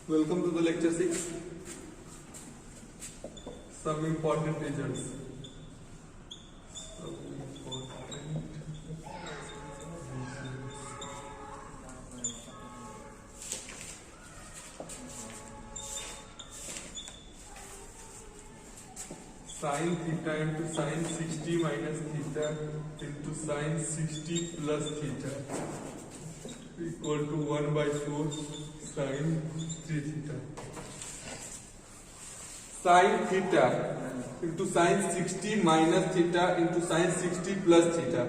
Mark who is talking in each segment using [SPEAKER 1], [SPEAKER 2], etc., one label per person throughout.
[SPEAKER 1] Welcome to the lecture 6. Some important results. Sin theta into sin 60 minus theta into sin 60 plus theta equal to 1 by 4 sin 3 theta. Sin theta into sin 60 minus theta into sin 60 plus theta.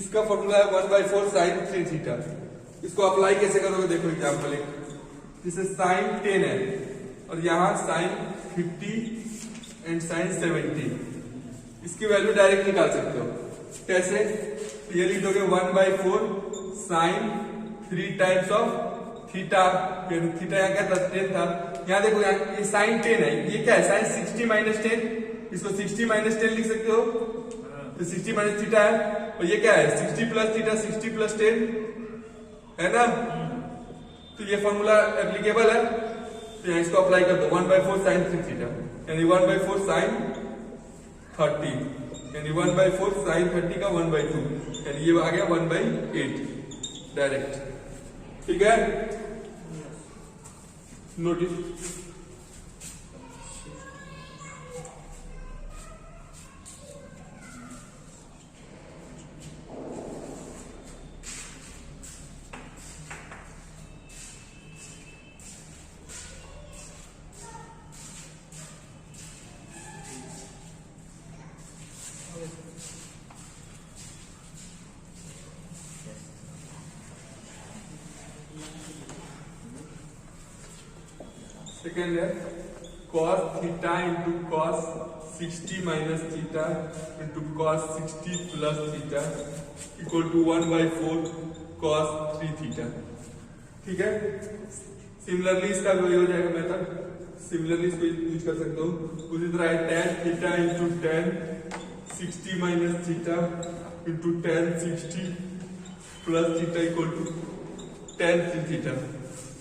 [SPEAKER 1] इसका formula है 1 by 4 sin 3 theta. इसको apply कैसे करोगे देखो example एक, जिसे sin 10 है और यहाँ sin 50 एंड sin 70. इसकी वैल्यू डायरेक्ट निकाल सकते हो. कैसे? ये लिख दोगे 1 by 4 sin 3 times of theta. Theta यहाँ क्या था? 10 था. यहाँ देखो यहाँ ये sin 10 है. ये क्या है? sin 60 minus 10. इसको 60 माइनस 10 लिख सकते हो. तो 60 माइनस थीटा है. और ये क्या है? 60 प्लस थीटा, 60 प्लस 10 है ना. तो ये फॉर्मूला एप्लीकेबल है. तो यहाँ इसको अप्लाई कर दो. 1 by 4 sin 3 थीटा यानी 1 by 4 sin 30 यानी 1 by 4 sin 30 का 1 by 2 यानी ये आ गया 1 by 8 डायरेक्ट. ठीक है. नोटिस सेकेंड है cos theta into cos 60 minus theta into cos 60 plus theta equal to 1 by 4 cos 3 theta. ठीक है. सिमिलरली इसका वही हो जाएगा मेथड. सिमिलरली इसको यूज कर सकते हो. उसी तरह है tan theta into tan 60 minus theta into tan 60 plus theta equal to tan 3 theta.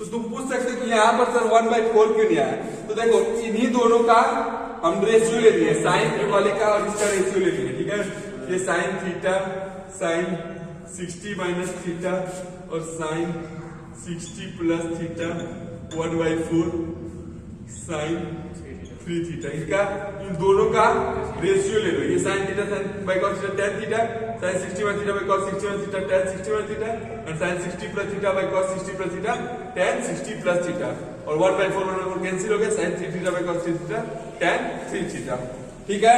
[SPEAKER 1] तो तुम पूछ सकते हो कि यहाँ पर सर 1 by 4 क्यों नहीं आया? तो देखो इन्हीं दोनों का हम रेशियो ले लिए, साइन वाले का और इसका रेशियो ले लिए. ठीक है. ये sine theta sine 60 minus theta और sine 60 plus theta 1 by 4 sine 3 theta. इनका इन दोनों का रेशियो ले लो. ये sine theta sine by cos theta tan theta, sine 60 minus theta by cos 60 minus theta tan 60 minus theta और sine 60 plus theta by cos 60 plus theta tan 60 plus theta. और 1 by 4 cancel हो गया. Sine 3 theta by cos 3 theta tan 3 theta. ठीक है.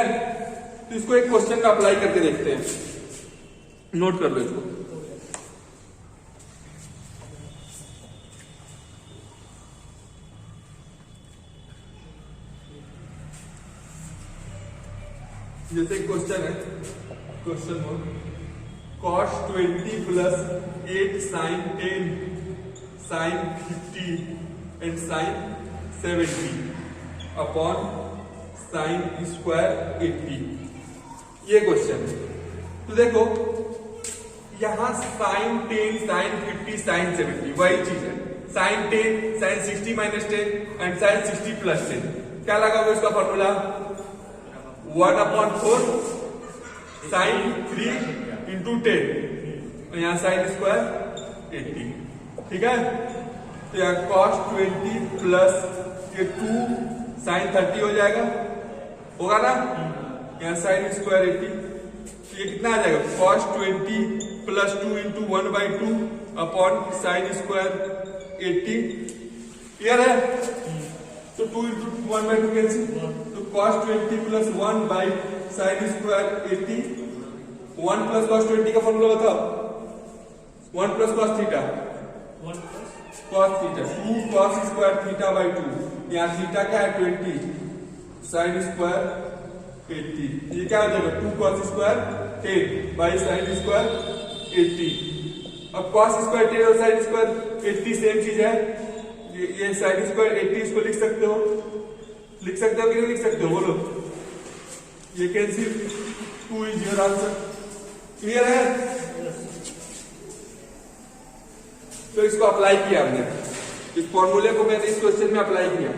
[SPEAKER 1] तो इसको एक question में अप्लाई करके देखते हैं. नोट कर लो इसको. जैसे क्वेश्चन है, question one, cos 20 plus 8 sin 10 sin 50 and sin 70 upon sin square 80. ये क्वेश्चन है. तो देखो यहां sin 10 sin 50 sin 70 वही चीज है. sin 10 sin 60 minus 10 and sin 60 plus 10. क्या लगा हुआ इसका फॉर्मूला? 1 upon 4 sin 3 इंटू 10 और यहाँ साइन स्क्वायर 80. ठीक है. तो यहाँ cos 20 प्लस ये 2 sin 30 हो जाएगा, होगा ना. यहाँ साइन स्क्वायर 80. तो ये कितना आ जाएगा? cos 20 plus 2 into 1 by 2 upon sine square 80. Clear है. तो 2 इंटू 1 by 2 कैंसिल. तो cos 20 plus 1 by sine square 80. 1 plus cos 20 का फॉर्मूला बताओ. 1 plus cos theta, cos theta 2 cos square theta by 2. यहाँ थीटा क्या है? 20 साइन स्क्वायर 80. ये क्या हो जाएगा? 2 cos square 10 by sine square 80. अब cos स्क्वायर 10 और साइन स्क्वायर 80 सेम चीज है. ये साइन स्क्वायर 80 इसको लिख सकते हो. लिख सकते हो कि नहीं लिख सकते हो? बोलो. ये cancel. 2 is your answer. Clear है. तो इसको अप्लाई किया हमने. इस फॉर्मूले को मैंने इस क्वेश्चन में अप्लाई किया।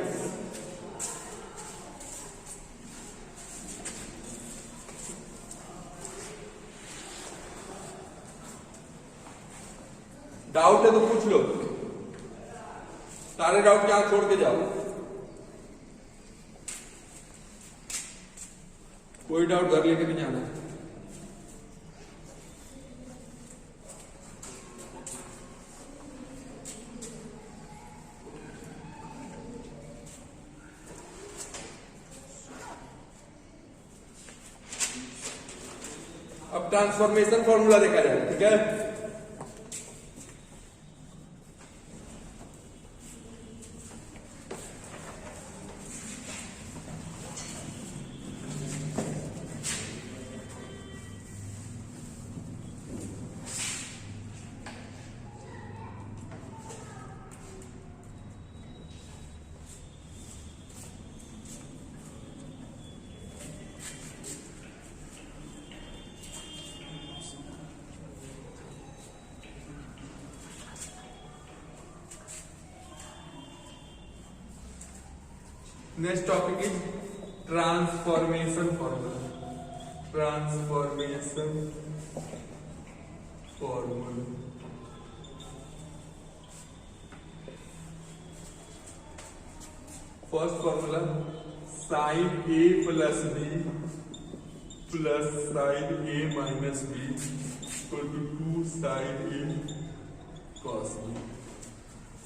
[SPEAKER 1] डाउट है तो पूछ लो, सारे डाउट यहां छोड़ के जाओ, कोई डाउट घर लेके नहीं जाना। अब ट्रांसफॉर्मेशन फॉर्मूला देखा जाए, ठीक है। Next topic is transformation formula. Transformation formula, first formula sine A plus B plus sine A minus B equal to 2 sine A cos B.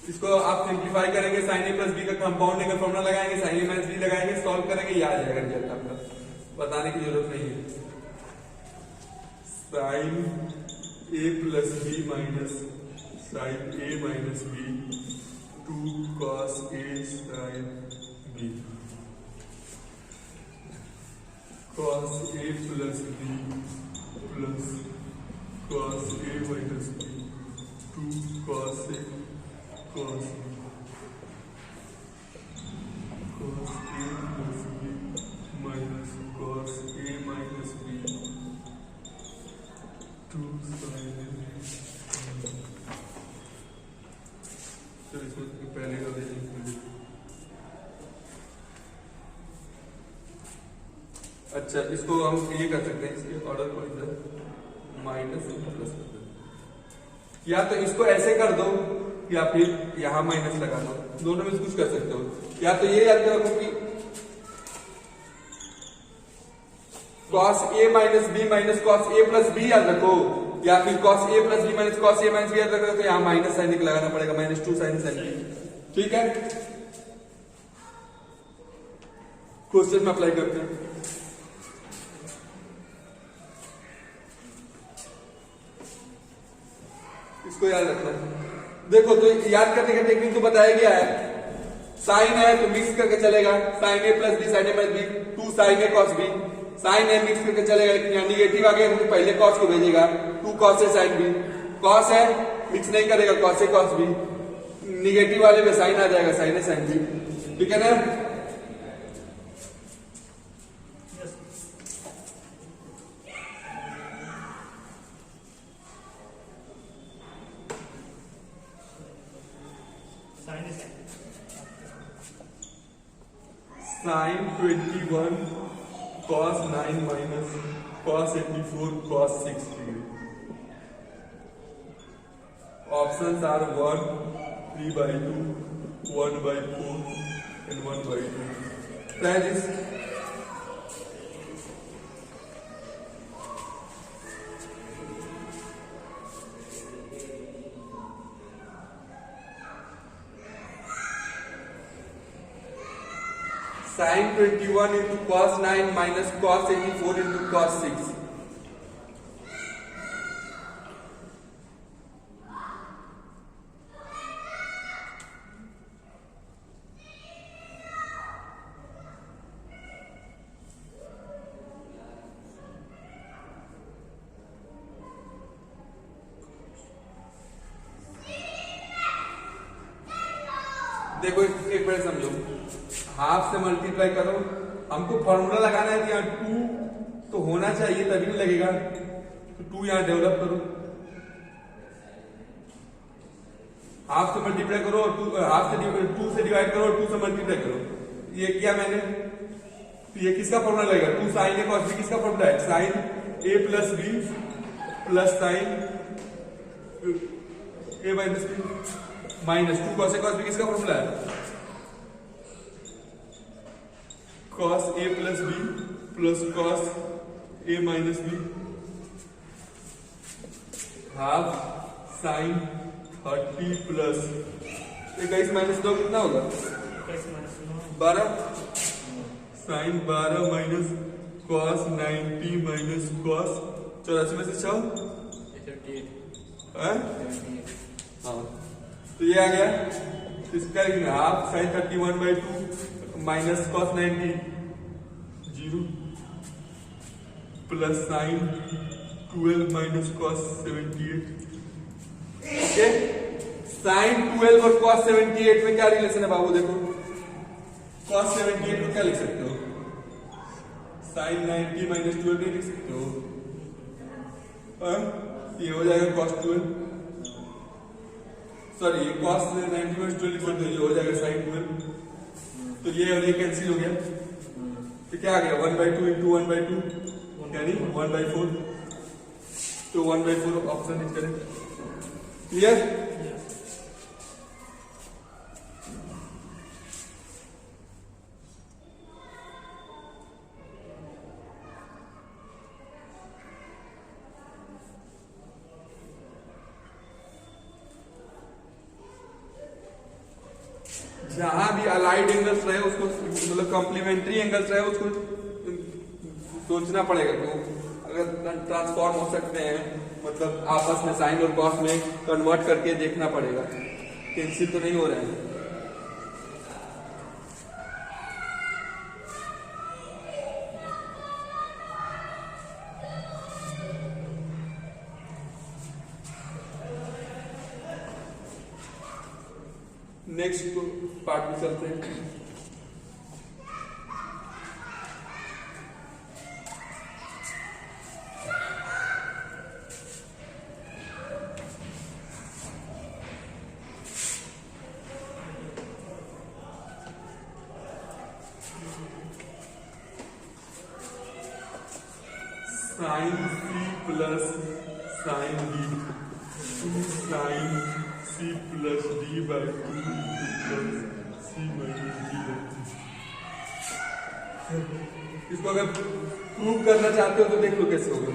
[SPEAKER 1] इसको आप सिंप्लीफाई करेंगे, साइन ए प्लस बी का compounding का formula लगाएंगे, sine A minus B लगाएंगे, solve करेंगे, ये आ जाएगा रिजल्ट आपका, बताने की जरूरत नहीं है। Sine A plus B minus sine A minus B 2 cos A sine B, cos A plus B plus cos A minus B 2 cos A cos A plus B minus cos A minus B 2 sin A। तो इसको पहले का देखेंगे। अच्छा, इसको हम ये कर सकते हैं, इसके ऑर्डर को इधर माइनस प्लस कर दो, या तो इसको ऐसे कर दो या फिर यहां माइनस लगा दो, दोनों में से कुछ कर सकते हो। या तो ये याद रखो कि cos a minus B minus cos a plus B याद रखो, या फिर cos a plus B minus cos a minus B याद रखो, तो यहां माइनस साइन लगाना पड़ेगा, माइनस 2 साइन बी, ठीक है। क्वेश्चन में अप्लाई करते हैं। इसको याद रखना है। देखो, तो याद करने का टेक्निक तो बताया गया है, साइन है तो मिक्स करके चलेगा, sign A plus B sign A minus B 2 sine A cos B, sign है मिक्स करके चलेगा, लेकिन यहाँ निगेटिव आ गया तो पहले कॉस को भेजेगा, 2 cos A sine B, cos है मिक्स नहीं करेगा, cos A cos B, negative वाले में साइन आ जाएगा, साइन ए साइन बी, ठीक है ना। Sine 21 cos 9 minus cos 84 cos 6 degree. Options are 1 3/2 1/4 and 1/2। Try this। Sin 21 into cos 9 minus cos 84 into cos 6। देखो एक बार समझो, हाफ से मल्टीप्लाई करो, हमको फॉर्मूला लगाना है कि यहाँ 2 तो होना चाहिए तभी नहीं लगेगा, तो 2 यहाँ डेवलप करो, हाफ से मल्टीप्लाई करो और हाफ से 2 से डिवाइड करो और 2 से मल्टीप्लाई करो। ये किया मैंने, तो ये किसका फॉर्मूला लगेगा? 2 साइन ए कॉस बी किसका फॉर्मूला है? Sine A plus B plus sine A minus B minus 2 cos A cos B किसका फॉर्मूला है? Cos A plus B plus cos A minus B half sine 30 plus 21 minus 2 कितना होगा? 12 sine 12 minus cos 90 minus cos 84 में से 6 हाँ, तो ये आ गया। इसका लिखना half sine 31/2 minus cos 90 0 plus sine 12 minus cos 78। Okay, sine 12 और कॉस 78 में क्या रिलेशन है बाबू? देखो कॉस 78 को क्या लिख सकते हो? साइन 90 माइनस 12 नहीं लिख सकते हो? ये हो जाएगा कॉस 12, सॉरी ये कॉस 90 माइनस 12 लिख सकते हो, ये हो जाएगा साइन 12। तो ये और ये कैंसिल हो गया, तो क्या आ गया? 1/2 इंटू 1/2 यानी 1/4। तो 1/4 ऑप्शन इज करेक्ट। क्लियर? जहां भी अलाइड एंगल्स रहे उसको, मतलब कॉम्प्लीमेंट्री एंगल्स रहे उसको सोचना पड़ेगा। तो अगर ट्रांसफॉर्म हो सकते हैं, मतलब आपस में साइन और कॉस में कन्वर्ट करके देखना पड़ेगा, कैंसिल तो नहीं हो रहे हैं। नेक्स्ट पार्ट में चलते हैं। Sine C plus sine D 2 sine C plus D by 2 plus C minus D by 2। इसको अगर प्रूव करना चाहते हो तो देख लो कैसे होगा।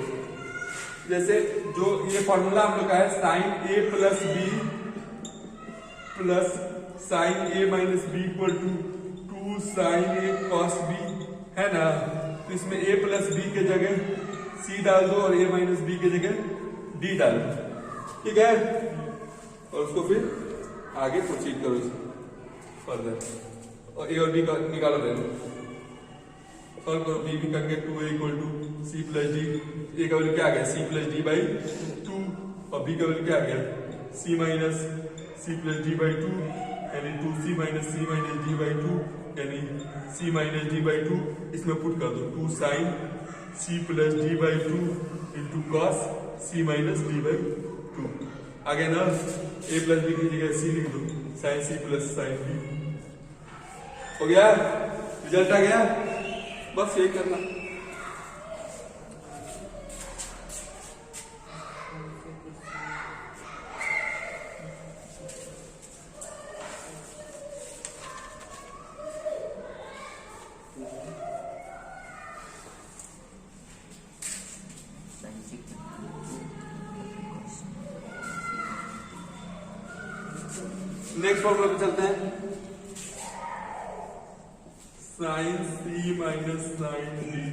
[SPEAKER 1] जैसे जो ये फॉर्मूला हम लोग का है sine A plus B plus sine A minus B equal to 2 sine A cos B है ना। तो इसमें ए प्लस बी के जगह सी डाल दो और ए माइनस बी की जगह डी डाल दो, ठीक है। और उसको फिर आगे प्रोसीड करो फर्दर, और ए और बी का निकालो, रहे सॉल्व करो। बी भी करके 2a equal to C plus D, A का वैल्यू क्या आ गया? सी प्लस डी बाई 2, और बी का वैल्यू क्या आ गया? C minus C plus D by 2, यानी 2c minus C minus D by 2, यानी सी माइनस डी बाई 2। इसमें पुट कर दो 2 sine C plus D by 2 into cos C minus D by 2। आगे ना ए प्लस बी की जगह सी लिख दो, sine C plus sine B. हो गया, रिजल्ट आ गया। बस यही करना। नेक्स्ट फॉर्मूला पे चलते हैं। Sine C minus sine D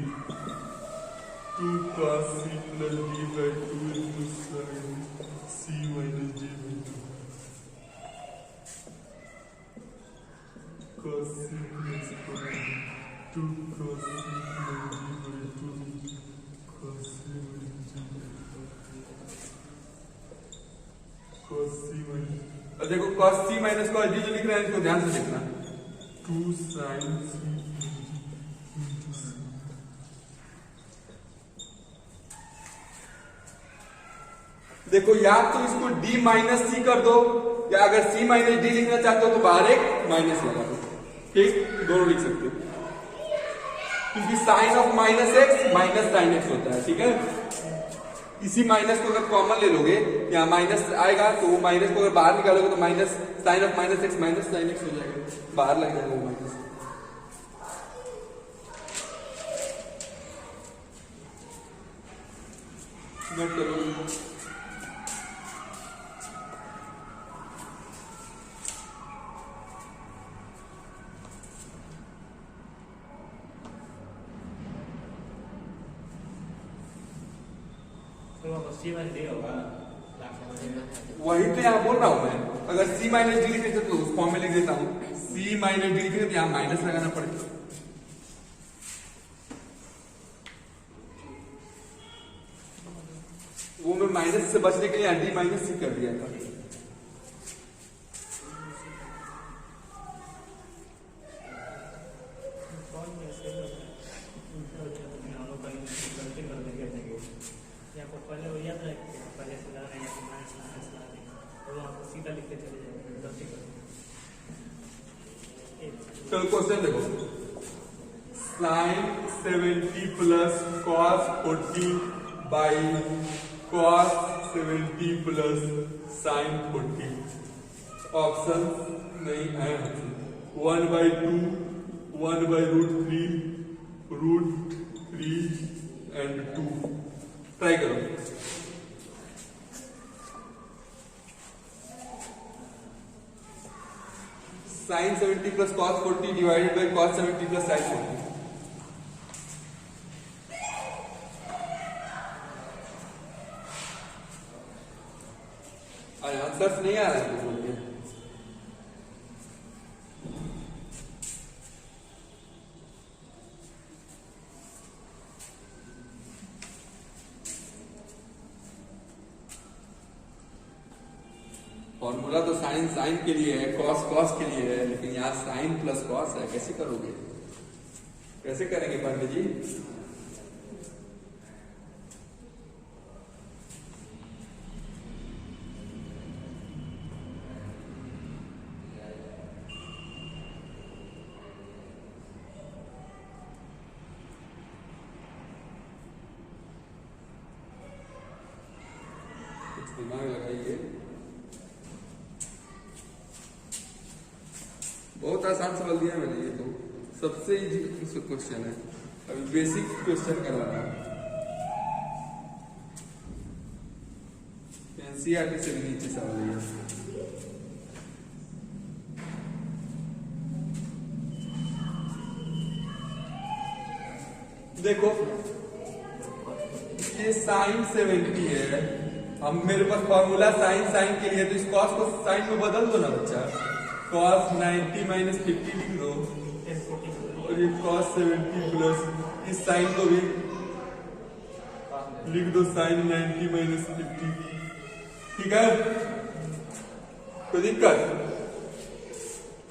[SPEAKER 1] 2 cos C plus D by 2 into sine C minus D by 2 cos C plus 2 cos C plus D by 2 cos C minus D cos C minus. और देखो cos c माइनस cos d जो लिख रहे हैं इसको ध्यान से देखना। 2 sin c देखो या तो इसको d माइनस c कर दो या अगर c माइनस डी लिखना चाहते हो तो बाहर एक माइनस लगा दो, ठीक, दोनों लिख सकते हो, क्योंकि sine of minus X minus sine X होता है, ठीक है। इसी माइनस को अगर कॉमन ले लोगे, यहाँ माइनस आएगा तो वो माइनस को अगर बाहर निकालोगे तो minus sine of minus X minus sine X हो जाएगा, बाहर लग जाएगा वो माइनस। नोट करो, वही तो यहाँ बोल रहा हूं मैं। अगर c माइनस डी लिखे तो उस फॉर्म में लिख देता हूँ, c माइनस डी लिखे तो यहाँ माइनस लगाना पड़ेगा। वो मैं माइनस से बचने के लिए डी माइनस सी कर दिया था। चलो क्वेश्चन देखो, sine 70 plus cos 40 by cos 70 plus sine 40, option नहीं है। 1/2, 1/√3, √3 एंड 2, ट्राई करो। Sine 70 plus cos 40 divided by cos 70 plus sine 40। अरे आंसर नहीं आ रहा है बोल के। फॉर्मूला तो साइन साइन के लिए है, कॉस कॉस के लिए है, लेकिन यहाँ साइन प्लस कॉस है, कैसे करोगे, कैसे करेंगे पंडित जी? कुछ दिमाग लगाइए, बहुत आसान सवाल दिया मैंने, ये तो सबसे इजी क्वेश्चन है, अभी बेसिक क्वेश्चन करवा रहा हूं, एनसीईआरटी से भी नीचे सवाल है। देखो ये साइन 70 है, अब मेरे पास फॉर्मूला साइन साइन के लिए, तो इस कॉस को साइन में बदल दो ना बच्चा, cos 90 माइनस 50 लिख दो, और ये cos 70 प्लस इस साइन को भी लिख दो, साइन 90 माइनस 50, ठीक है, कोई दिक्कत?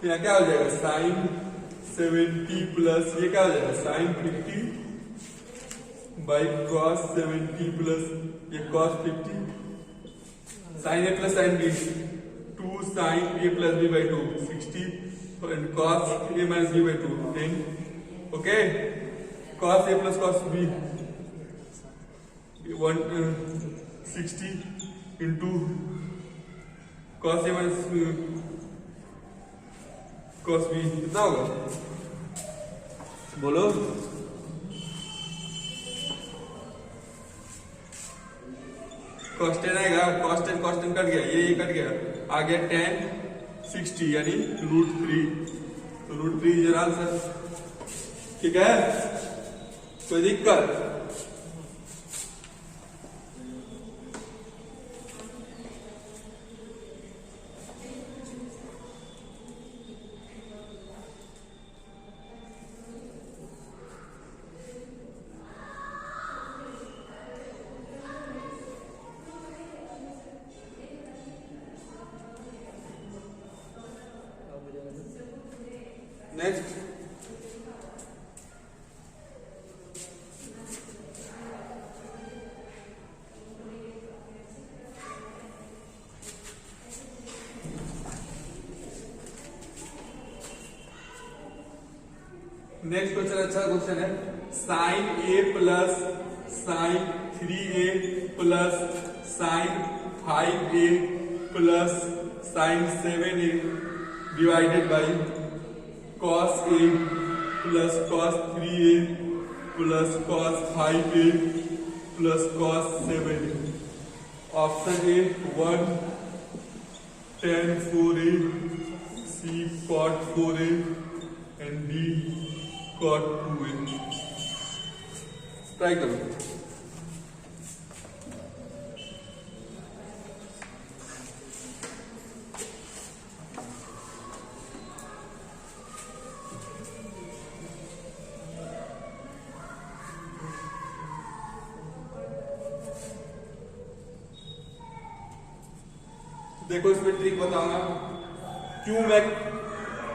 [SPEAKER 1] तो यहाँ क्या हो जाएगा, साइन 70 प्लस ये क्या हो जाएगा, साइन 50 बाई cos 70 प्लस ये cos 50, sine A plus sine B 2 sine a plus b by 2 60 and cos a minus b by 2 10, okay, cos a plus cos b 60 into cos a minus cos b कितना होगा बोलो? कॉस्टेन आएगा, कॉस्टेन cut गया, ये cut गया, आ गया 10 60 यानी √3, तो √3 इज आंसर, ठीक है, कोई दिक्कत? नेक्स्ट नेक्स्ट क्वेश्चन अच्छा क्वेश्चन है, sine A plus sine 3a plus sine 5a plus sine 7a divided by cos a plus cos 3a plus cos 5a plus cos 7a। Option A 1 tan 4a, C cot 4a and D cot 2a। Try करो। देखो इसमें trick बताऊंगा, क्यों मैं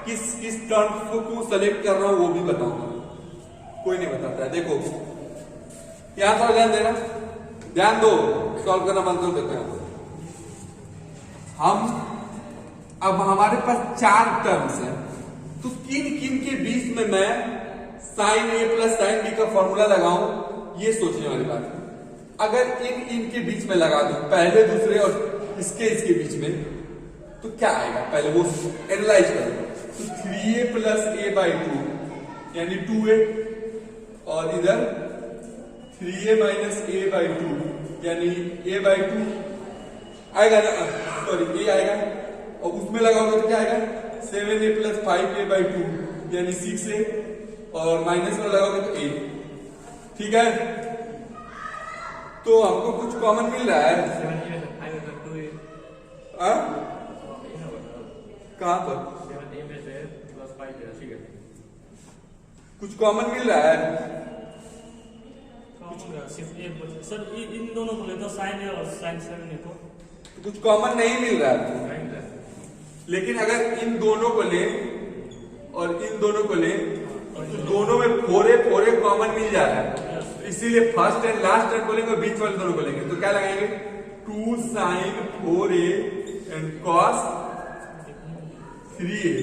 [SPEAKER 1] किस term को क्यों select कर रहा हूं वो भी बताऊंगा, कोई नहीं बताता है। देखो यहां थोड़ा ध्यान देना, ध्यान दो, सॉल्व करना बंद करो। देखो यहां हम अब हमारे पास 4 टर्म्स हैं, तो किन किन के बीच में मैं sign A plus sine B का फॉर्मूला लगाऊं, ये सोचने वाली बात है। अगर इनके बीच में लगा दूं, पहले दूसरे और इसके बीच में, तो क्या आएगा पहले वो एनालाइज करो। तो 3a प्लस a बाई 2 यानी 2a, और इधर 3a माइनस a बाई 2 यानी a बाई 2 आएगा ना, सॉरी a आएगा, और उसमें लगाओगे तो क्या आएगा 7a प्लस 5a बाई 2 यानी 6a, और माइनस में लगाओगे तो a। ठीक है, तो हमको कुछ कॉमन मिल रहा है। कहां पर कुछ कॉमन मिल रहा है?
[SPEAKER 2] सर इन दोनों को लेते साइन है और साइन 7 है, तो
[SPEAKER 1] कुछ कॉमन नहीं मिल रहा है। लेकिन अगर इन दोनों को ले और इन दोनों को ले तो दोनों में 4a कॉमन मिल जा रहा है, इसीलिए फर्स्ट एंड लास्ट टर्म बोलेंगे और बीच वाले दोनों को लेंगे। तो क्या लगाएंगे 2 sine 4a and cos 3a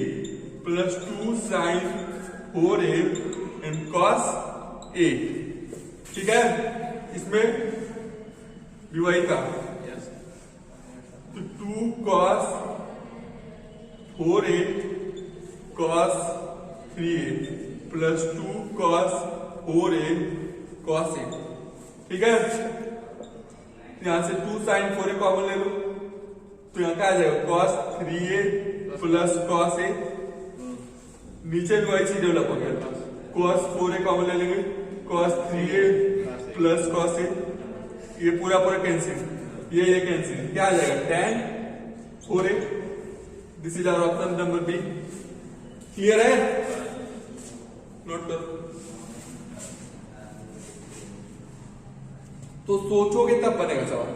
[SPEAKER 1] plus 2 sine 4a and cos a। ठीक है, इसमें विवाही का तो 2 cos 4a cos 3a plus 2 cos 4a cos a। ठीक है, यहां से 2 साइन 4a कॉमन ले लो, तो यहां क्या आ जाएगा cos 3a plus cos a। नीचे भी वही चीज डेवलप हो गया, cos 4a कॉमन ले लेंगे, cos 3a plus cos a, ये पूरा कैंसिल, ये कैंसिल, क्या आ जाएगा tan 4a। This is our option number B. Clear है, नोट करो। तो सोचोगे तब बनेगा सवाल।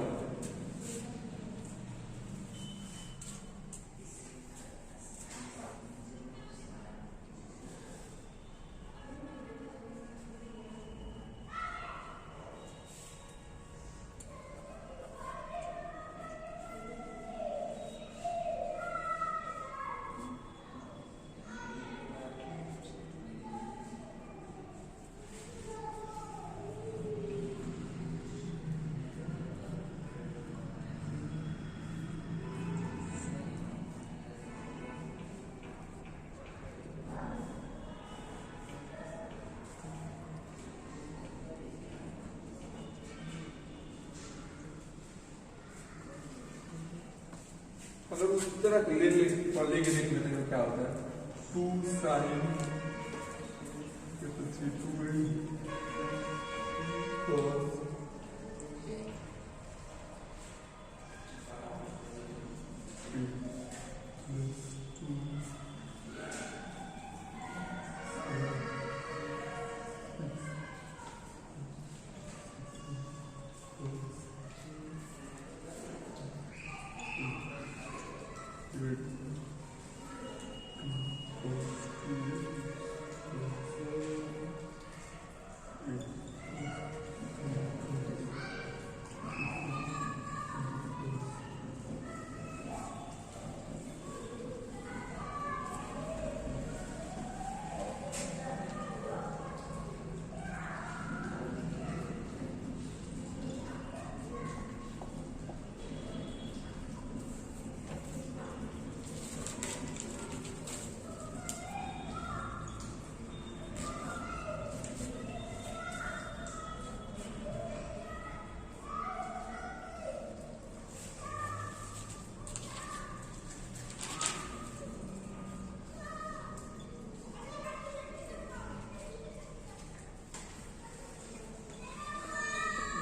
[SPEAKER 1] मतलब उस तरह क्लियरली और लेके देख लेते हैं क्या होता है। 2 साइन 2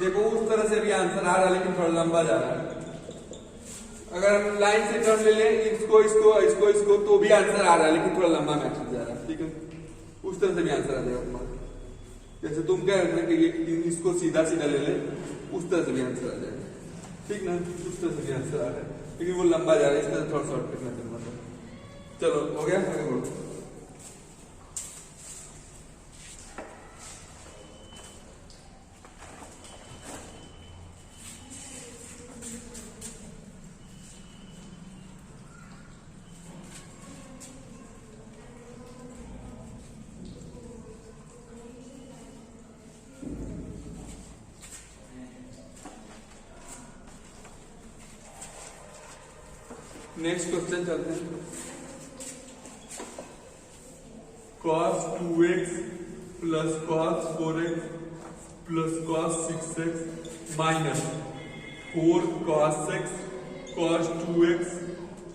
[SPEAKER 1] देखो उस तरह से भी आंसर आ रहा है लेकिन थोड़ा लंबा जा रहा है। अगर लाइन से टर्म ले लें इसको इसको इसको इसको तो भी आंसर आ रहा है लेकिन थोड़ा लंबा मैट्रिक्स जा रहा है। ठीक है, उस तरह से भी आंसर आ जाएगा तुम्हारा। जैसे तुम कह रहे थे कि ये इसको सीधा सीधा ले ले, उस तरह से भी आंसर आ जाएगा। ठीक ना, उस तरह से भी आंसर आ रहा है लेकिन वो लंबा जा रहा है, इस तरह थोड़ा शॉर्टकट मेथड मतलब। चलो हो गया, आगे बढ़ो। नेक्स्ट क्वेश्चन चलते हैं। cos 2x plus cos 4x plus cos 6x minus 4 cos x cos 2x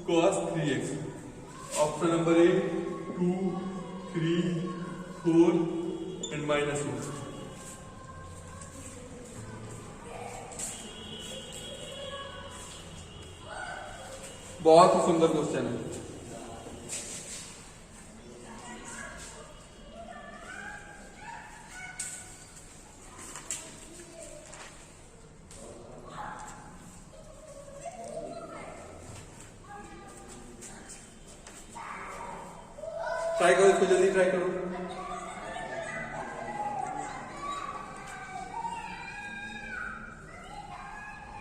[SPEAKER 1] cos 3x। Option number A 2, 3, 4 and minus 1। बहुत ही सुंदर क्वेश्चन है। ट्राई करो इसको, जल्दी ट्राई करो।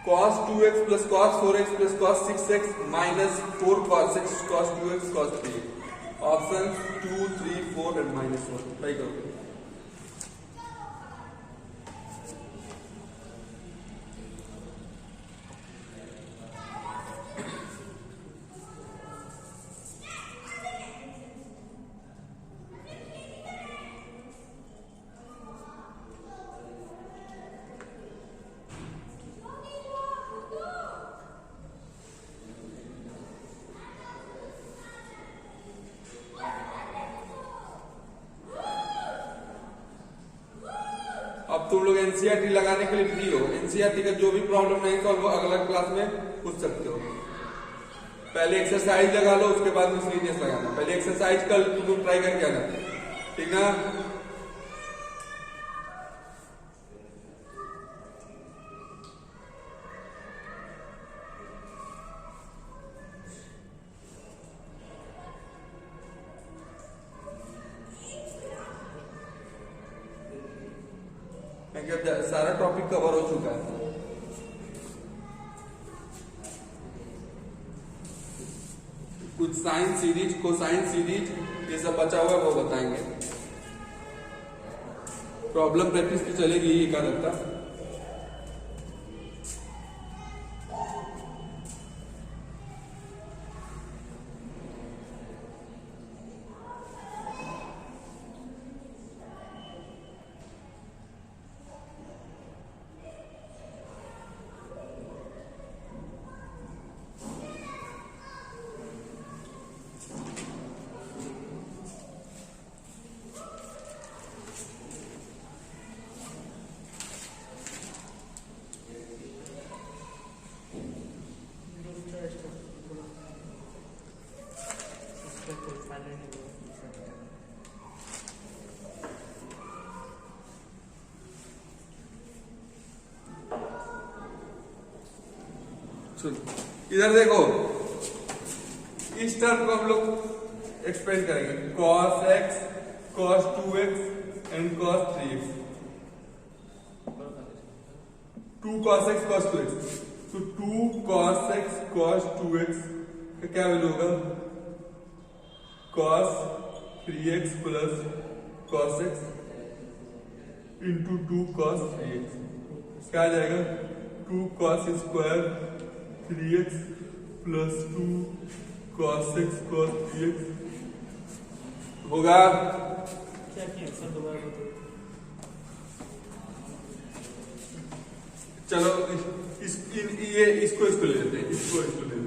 [SPEAKER 1] cos 2x plus cos 4x plus cos 6x minus 4 cos 6 cos 2x cos 3। Option 2, 3, 4 and minus 1 try करो। अब तुम लोग एनसीईआरटी लगाने के लिए फ्री हो। एनसीईआरटी का जो भी प्रॉब्लम नहीं सॉल्व हो अगला क्लास में पूछ सकते हो। पहले एक्सरसाइज लगा लो, उसके बाद मिसलिनियस लगाना। पहले एक्सरसाइज कल तुम ट्राई करके आना, ठीक ना। सारा टॉपिक कवर हो चुका है। कुछ साइन सीरीज, कोसाइन सीरीज, ये सब बचा हुआ है वो बताएंगे। प्रॉब्लम प्रैक्टिस की चलेगी ये का लगता। इधर देखो, इस टर्म को हम लोग एक्सपेंड करेंगे। cos x, cos 2x and cos 3x। 2 cos x cos 2x, तो 2 cos x cos 2x का क्या वैल्यू होगा? cos 3x plus cos x into 2 cos 3x क्या आ जाएगा? 2 cos square 3x plus 2 cos x cos 3x होगा।
[SPEAKER 2] क्या किया sir, दोबारा बताओ।
[SPEAKER 1] चलो इसको ले लेते हैं, इसको ले लेते हैं,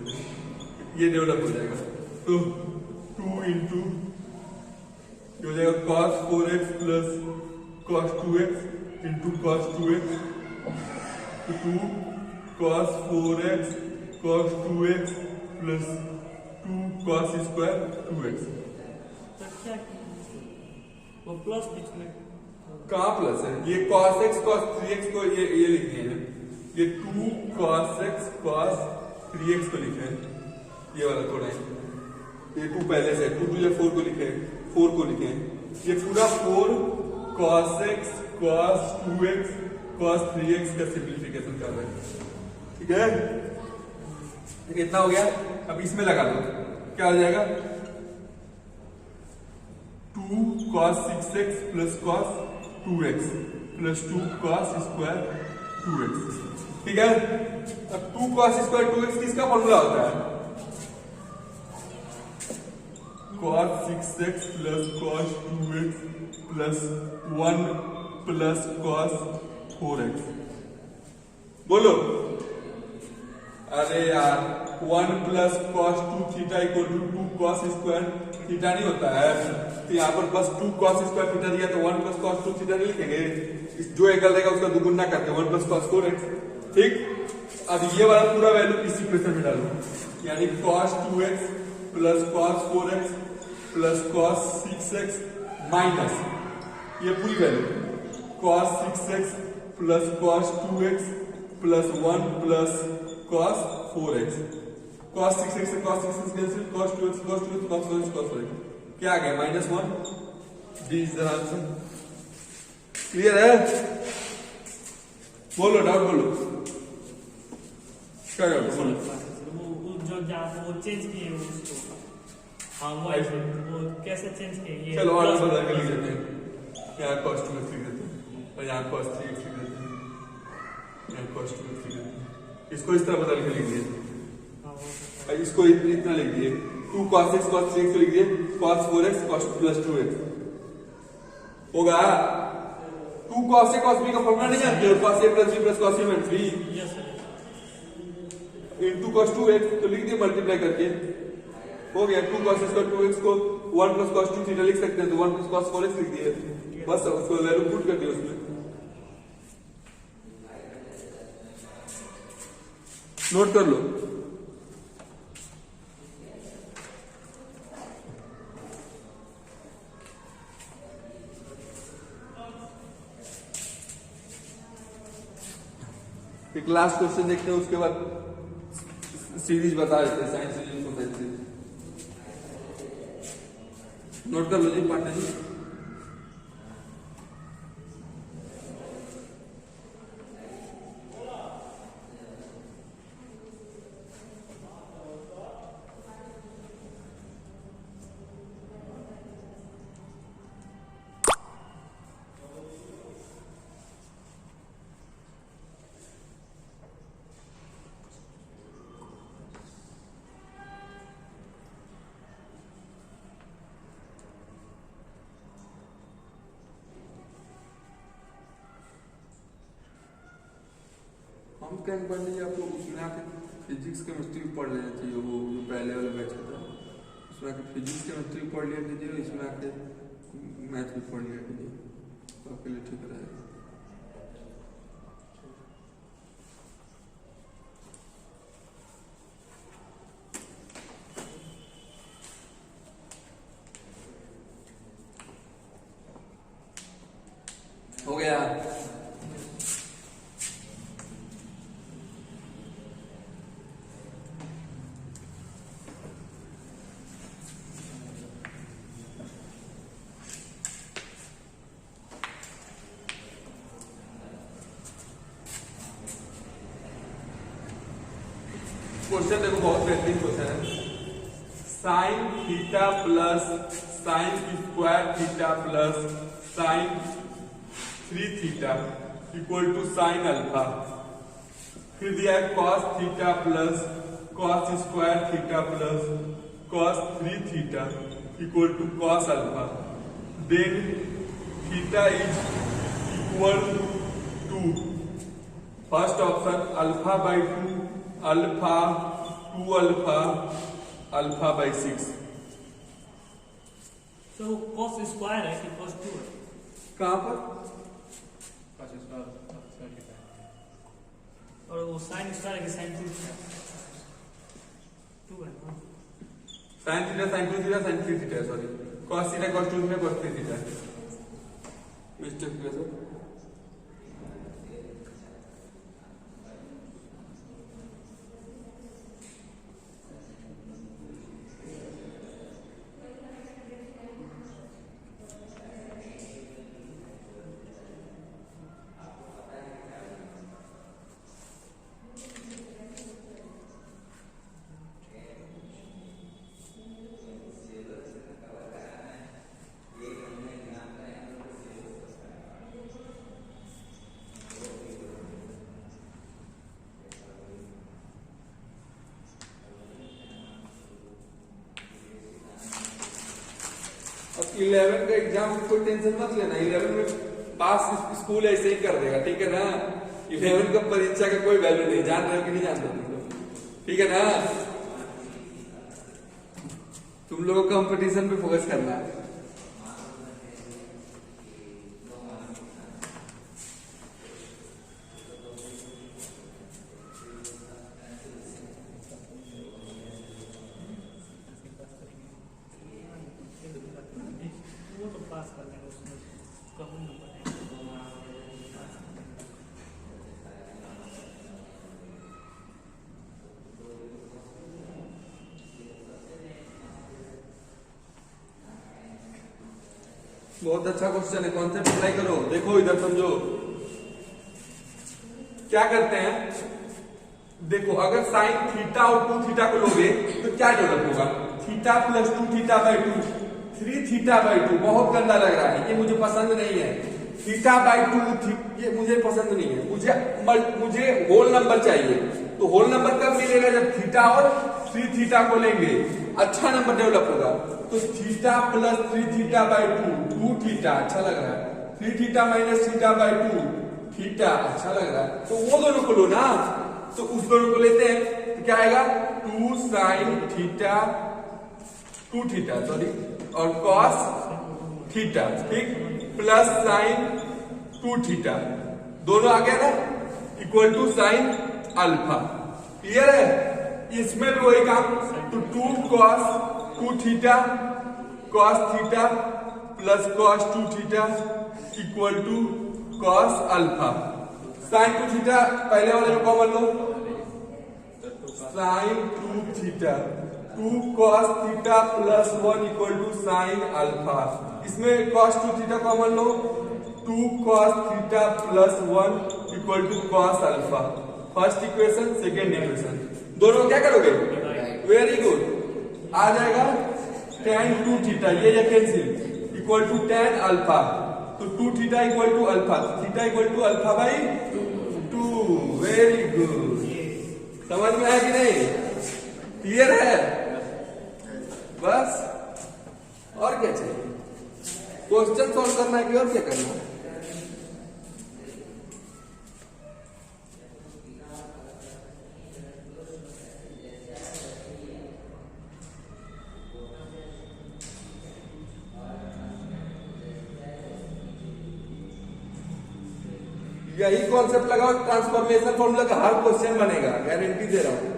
[SPEAKER 1] ये डेवलप हो जाएगा। तो 2 इंटू हो जाएगा cos 4x plus cos 2x into cos 2x तो 2 cos 4x cos 2x plus 2 cos square 2x।
[SPEAKER 2] तो क्या वो प्लस बीच में
[SPEAKER 1] कहाँ प्लस है? ये cos x cos 3x को ये लिखे हैं, ये 2 cos x cos 3x को लिखे हैं, ये वाला थोड़ा है, ये 2 पहले से 2 2 4 को लिखे हैं, 4 को लिखे हैं, ये पूरा 4 cos x cos 2x cos 3x का सिंप्लीफिकेशन कर रहे हैं, ठीक है? इतना हो गया। अब इसमें लगा दो, क्या हो जाएगा? 2 cos 6x plus cos 2x plus 2 cos square 2x, ठीक है? अब 2 cos स्क्वायर 2x किसका फॉर्मूला होता है? cos 6x plus cos 2x plus 1 plus cos 4x। बोलो। अरे यार 1 plus cos 2 theta equal to 2 cos square theta नहीं होता है? तो यहाँ पर बस 2 cos स्क्वायर थीटा दिया तो 1 प्लस cos 2 थीटा नहीं लिखेंगे, जो एंगल रहेगा उसका दुगुना करके 1 प्लस cos 4x, ठीक? अब ये वाला पूरा वैल्यू इस इक्वेशन में डालो, यानी cos 2x plus cos 4x plus cos 6x minus ये पूरी value cos 6x plus cos 2x plus 1 plus cos 4x, cos 6x से cos 6x cancel, cos 2x cos 2x cos 4x cos 4x, क्या आ गया? -1। D is the answer. Clear है? बोलो, doubt बोलो, क्या डाउट बोलो?
[SPEAKER 2] वो जो जहाँ वो चेंज किए उसको, हाँ वो वो कैसे चेंज किए?
[SPEAKER 1] चलो और बदल के लिख देते हैं, यहाँ cos 2x लिख देते हैं और यहाँ cos 3x लिख देते हैं, यहाँ cos 2x लिख देते हैं, इसको इस तरह बदल के लिख दिए, इसको इतना लिख दिए, 2 cos x cos 3x को लिख दिए cos 4x cos plus 2x होगा। 2 cos a cos b का फॉर्मूला नहीं जानते हो? cos a plus b plus cos a minus b into cos 2x तो लिख दिए मल्टीप्लाई करके, हो गया। 2 cos स्क्वायर 2x को 1 प्लस cos 2 थीटा लिख सकते हैं, तो 1 प्लस cos 4x लिख दिए, बस उसको वैल्यू पुट कर दिया उसमें। नोट कर लो। एक लास्ट क्वेश्चन देखते हैं, उसके बाद सीरीज बता देते हैं, साइंस सीरीज को देखते हैं। नोट कर लो जी पार्टनर जी। हम क्या पढ़ लीजिए, आपको उसमें आके फिजिक्स केमिस्ट्री पढ़ लेना चाहिए, वो जो पहले वाला बैच था उसमें आके फिजिक्स केमिस्ट्री पढ़ लिया कीजिए, इसमें आके मैथ भी पढ़ लिया कीजिए, तो आपके लिए ठीक रहेगा। हो गया। क्वेश्चन देखो, बहुत बेहतरीन क्वेश्चन है। Sine theta plus sine square theta plus sine 3 theta equal to sine alpha. फिर दिया है cos theta plus cos square theta plus cos 3 theta equal to cos alpha. Then theta is equal to first option alpha by 2 alpha 2 alpha alpha by 6।
[SPEAKER 2] तो cos square है कि cos 2 है?
[SPEAKER 1] कहां पर?
[SPEAKER 2] और वो साइन स्क्वायर है कि साइन 2 2 है ना।
[SPEAKER 1] Sign theta sign 2 theta sine 3 theta, sorry cos theta cos 2 theta cos 3 theta mistake किया सर। अब 11 का एग्जाम में कोई टेंशन मत लेना, 11 में पास स्कूल ऐसे ही कर देगा, ठीक है ना। 11 का परीक्षा का कोई वैल्यू नहीं, जान रहे हो कि नहीं जान रहे हो तुम लोग, ठीक है ना। तुम लोगों को कंपटीशन पे फोकस करना है।
[SPEAKER 2] वो तो पास कर लेंगे, उसमें कम नंबर है।
[SPEAKER 1] बहुत अच्छा क्वेश्चन है, कॉन्सेप्ट अप्लाई करो। देखो इधर समझो क्या करते हैं। देखो अगर साइन थीटा और 2 थीटा को लोगे तो क्या डेवलप होगा, theta plus 2 theta by 2 3 theta by 2। बहुत गंदा लग रहा है, ये मुझे पसंद नहीं है। थीटा बाई 2 ये मुझे पसंद नहीं है। मुझे होल नंबर चाहिए। तो होल नंबर कब मिलेगा, जब थीटा और 3 थीटा को लेंगे, अच्छा नंबर डेवलप होगा। तो theta plus 3 theta by 2 theta अच्छा लग रहा है। 3 theta minus theta by 2 theta अच्छा लग रहा है। तो वो दोनों को लो ना, तो उस दोनों को लेते हैं तो क्या आएगा 2 साइन थीटा 2 थीटा सॉरी और कॉस थीटा, ठीक, प्लस साइन 2 थीटा, दोनों आ गया ना, equal to sine alpha. Clear है। इसमें भी वही काम, तो 2 cos 2 theta cos theta plus cos 2 theta equal to cos alpha. Sine 2 theta पहले वाले में कॉमन लो, sine 2 theta 2 cos theta plus 1 equal to sine alpha. इसमें कॉस 2 थीटा कॉमन लो, 2 cos theta plus 1 equal to cos alpha. First equation second equation, दोनों क्या करोगे, very good, आ जाएगा tan 2 थीटा, ये कैंसिल, इक्वल टू tan अल्फा। तो 2 theta equal to alpha, theta equal to alpha by 2। Very good, समझ में आया कि नहीं, क्लियर है। बस और क्या चाहिए, क्वेश्चन सॉल्व करना है कि और क्या करना है। यही कॉन्सेप्ट लगाओ, ट्रांसफॉर्मेशन फॉर्मूला का हर क्वेश्चन बनेगा, गारंटी दे रहा हूं।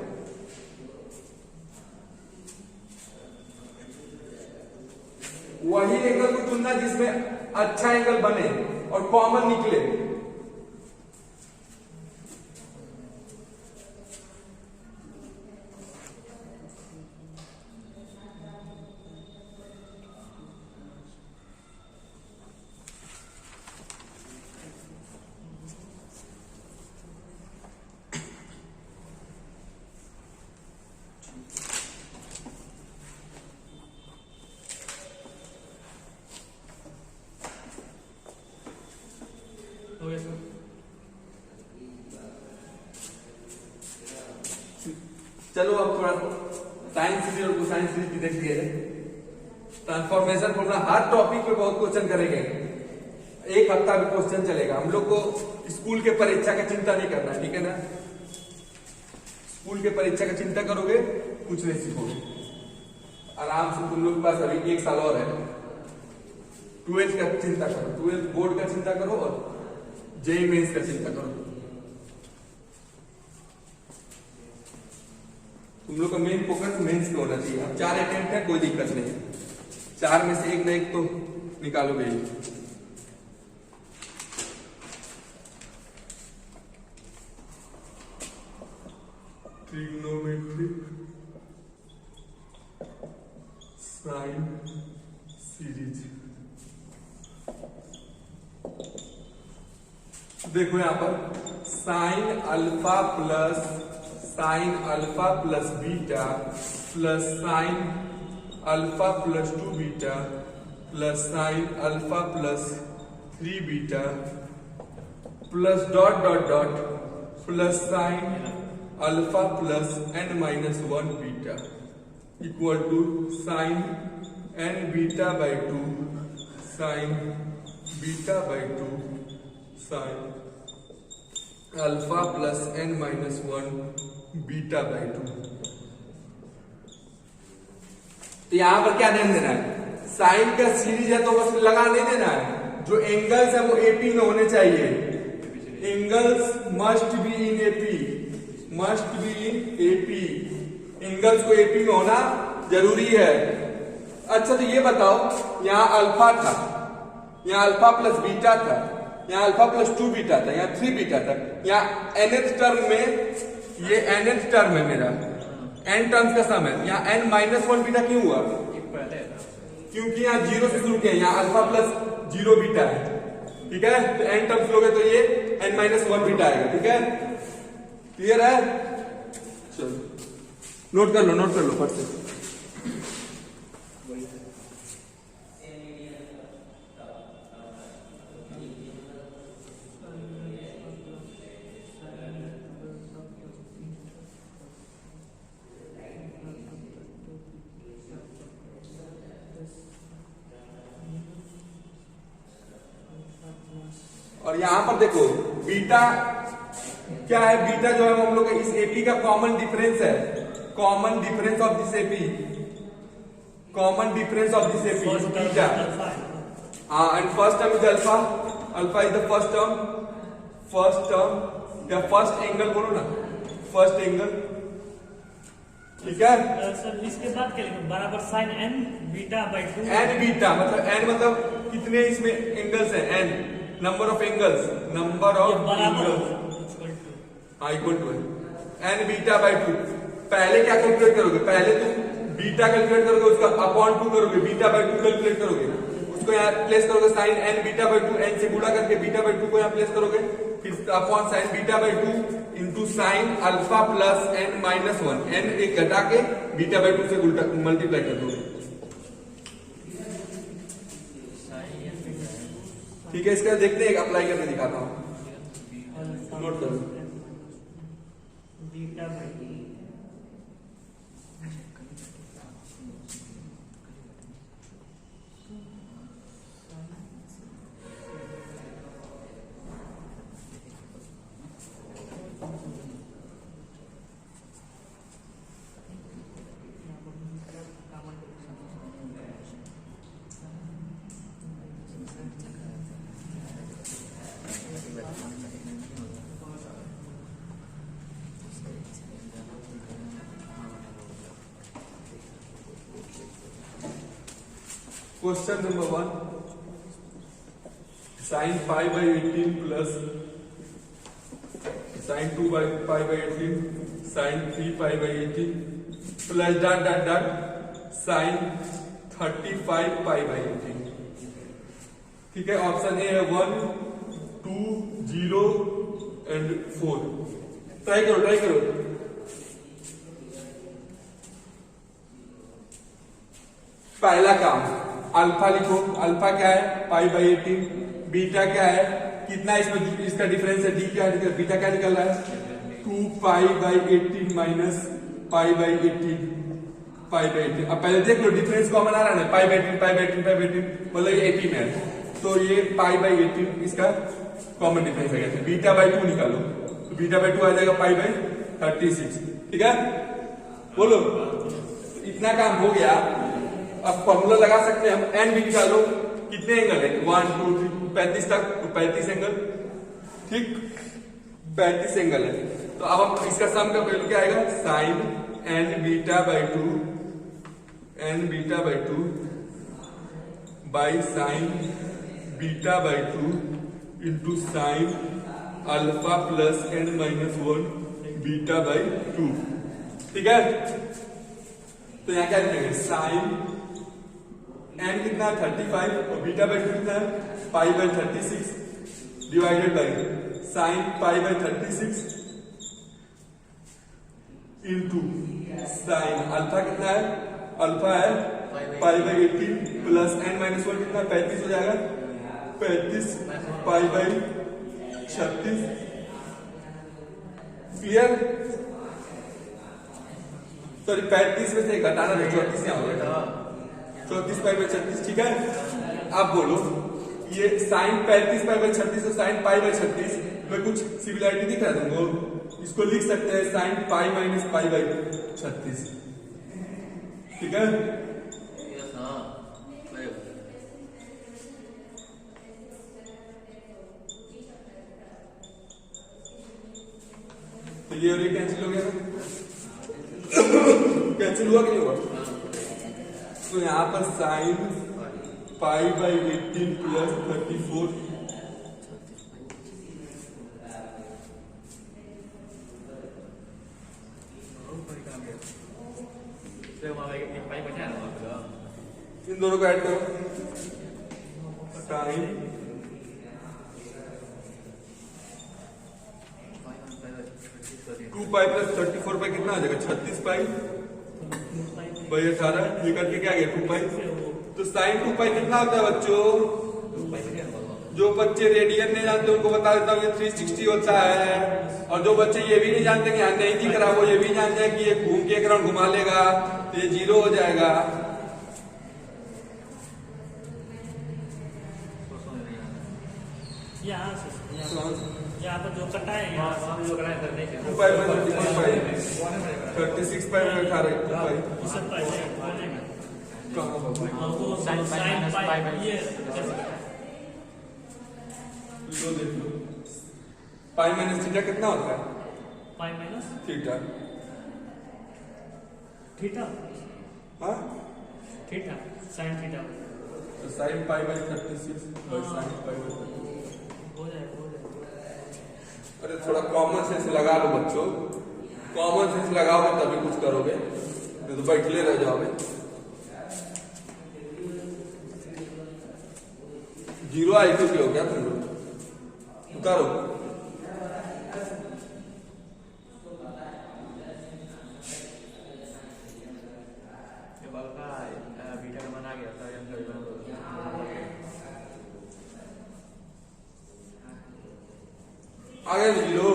[SPEAKER 1] वही एंगल को चुनना जिसमें अच्छा एंगल बने और कॉमन निकले।
[SPEAKER 2] हो गया सर।
[SPEAKER 1] चलो अब थोड़ा साइंस सीरीज और कोसाइन सीरीज भी देख लिए। ट्रांसफॉर्मेशन फॉर्मूला हर टॉपिक पे बहुत क्वेश्चन करेंगे, एक हफ्ता भी क्वेश्चन चलेगा। हम लोग को स्कूल के परीक्षा का चिंता नहीं करना है, ठीक है ना। स्कूल के परीक्षा का चिंता करोगे कुछ नहीं सीखोगे। आराम से तुम लोग के पास अभी 1 साल और है। 12th का चिंता करो, 12th बोर्ड का चिंता करो और जेईई मेंस का चिंता करो। तुम लोग का मेन फोकस मेंस पे होना चाहिए। अब 4 अटेम्प्ट है, कोई दिक्कत नहीं है, 4 में से एक ना एक तो निकालोगे ही। Trigonometric sine series. देखो यहां पर sine alpha plus beta plus sine alpha plus 2 beta plus sine alpha plus 3 beta plus dot dot dot plus sine alpha plus n-1 beta equal to sine n beta by 2 sine beta by 2 sine alpha plus n-1 beta by 2। तो यहां पर क्या ध्यान देना है, sign का series है तो बस लगा नहीं देना है, जो एंगल्स है वो एपी में होने चाहिए। Angles must be in AP, must be in AP, angles को एपी में होना जरूरी है। अच्छा तो ये बताओ, यहां अल्फा था, यहां अल्फा प्लस बीटा था, यहां अल्फा प्लस 2 बीटा था, यहां 3 बीटा था, यहां nth टर्म में, ये nth टर्म है मेरा, n टर्म्स का सम है, यहाँ n-1 बीटा क्यों हुआ? क्योंकि यहाँ 0 से शुरू किया, यहाँ अल्फा प्लस 0 बीटा है, ठीक है, तो n टर्म्स लोगे तो ये n-1 बीटा आएगा, ठीक है, क्लियर है? चलो नोट कर लो फट से। और यहां पर देखो बीटा क्या है, बीटा जो है हम लोग इस एपी का कॉमन डिफरेंस है, common difference of this AP, common difference of this AP beta. हाँ, and first term is alpha, alpha is the first term या फर्स्ट एंगल बोलो ना, फर्स्ट एंगल, ठीक है
[SPEAKER 2] सर। इसके बाद क्या लिखूं? बराबर sine n beta by 2।
[SPEAKER 1] n beta मतलब n मतलब कितने इसमें एंगल्स है, n number of angles, number of angles, हाँ equal to n beta by 2। पहले क्या कैलकुलेट करोगे, पहले तुम बीटा कैलकुलेट करोगे, उसका अपॉन 2 करोगे, बीटा बाई 2 कैलकुलेट करोगे, उसको यहाँ प्लेस करोगे, sine n beta by 2, n से गुणा करके बीटा बाई 2 को यहाँ प्लेस करोगे, फिर upon sine beta by 2 into sine alpha plus n-1, n एक घटा के बीटा बाई 2 से उल्टा मल्टीप्लाई कर दोगे, ठीक है। इसका देखते हैं, अप्लाई करके दिखाता हूं, नोट करो।
[SPEAKER 2] Beta by
[SPEAKER 1] question number 1, sine pi by 18 plus sine 2 pi by 18 sine 3 pi by 18 plus dot dot dot sine 35 pi by 18, ठीक है। ऑप्शन ए है 1, 2, 0 एंड 4। ट्राई करो। पहला काम, अल्फा लिखो, अल्फा क्या है, पाई बाई 18, बीटा क्या है, कितना इसमें इसका डिफरेंस है, डी क्या है, बीटा क्या निकल रहा है, 2 pi by 18 minus pi by 18, pi by 18। अब पहले देख लो डिफरेंस कॉमन आ रहा है ना, पाई बाई 18 मतलब ये 18 है, तो ये पाई बाई 18 इसका कॉमन डिफरेंस है। बीटा बाई 2 निकालो, तो बीटा बाई 2 आ जाएगा पाई बाई 36, ठीक है। बोलो, इतना काम हो गया। अब फॉर्मूला लगा सकते हैं हम, n भी निकालो, कितने एंगल है, 1 2 3 35 तक, तो 35 एंगल, ठीक, 35 एंगल है। तो अब हम इसका सम का वैल्यू क्या आएगा, sine n beta by two by sine beta by two into sine alpha plus n minus 1 beta by two. ठीक है, तो यहाँ क्या लिखेंगे, साइन n कितना है 35 और बीटा बाई टू कितना है pi by 36 divided by sine pi by 36 into sine alpha कितना है, अल्फा है पाई बाई 18 प्लस n माइनस 1 कितना 35 हो जाएगा, 35 पाई बाई 36। क्लियर? सॉरी 35 में से घटाना है 34 यहाँ होगा, 34 पाई बाई 36। ठीक है, आप बोलो ये साइन 35 पाई बाई 36 और साइन पाई बाई 36 में कुछ सिमिलरिटी दिख रहा है तुमको? इसको लिख सकते हैं sine pi minus pi by 36। ठीक है, तो ये और ये कैंसिल हो गया, कैंसिल हुआ कि नहीं हुआ? तो यहाँ पर साइन पाई बाई 18 प्लस 34 इन दोनों को ऐड करो, साइन 2 पाई प्लस 34 पाई कितना आ जाएगा 36 पाई बाई 18, ये करके क्या गया 2 पाई। तो साइन 2 पाई कितना होता है बच्चों? जो बच्चे रेडियन नहीं जानते उनको बता देता हूँ 360 होता है, और जो बच्चे ये भी नहीं जानते कि यहाँ नहीं दिख रहा वो ये भी जानते हैं कि ये घूम के एक राउंड घुमा लेगा तो ये 0 हो जाएगा।
[SPEAKER 2] यहाँ पर जो कटा है यहाँ
[SPEAKER 1] 2 पाई में 34 पाई 36 पाई में 18 पाई कहाँ
[SPEAKER 2] वो साइन पाई ये
[SPEAKER 1] लो देख लो, पाई माइनस थीटा कितना होता है?
[SPEAKER 2] Pi minus
[SPEAKER 1] theta.
[SPEAKER 2] थीटा,
[SPEAKER 1] हाँ
[SPEAKER 2] थीटा साइन थीटा
[SPEAKER 1] तो साइन पाई बाई 36 और साइन पाई बाई 36
[SPEAKER 2] हो जाएगा।
[SPEAKER 1] अरे थोड़ा कॉमन सेंस लगा लो बच्चों, कॉमन सेंस लगाओगे तभी कुछ करोगे, नहीं तो बैठले रह जाओगे। 0 IQ के हो क्या तुम लोग? उतारो आ गया 0।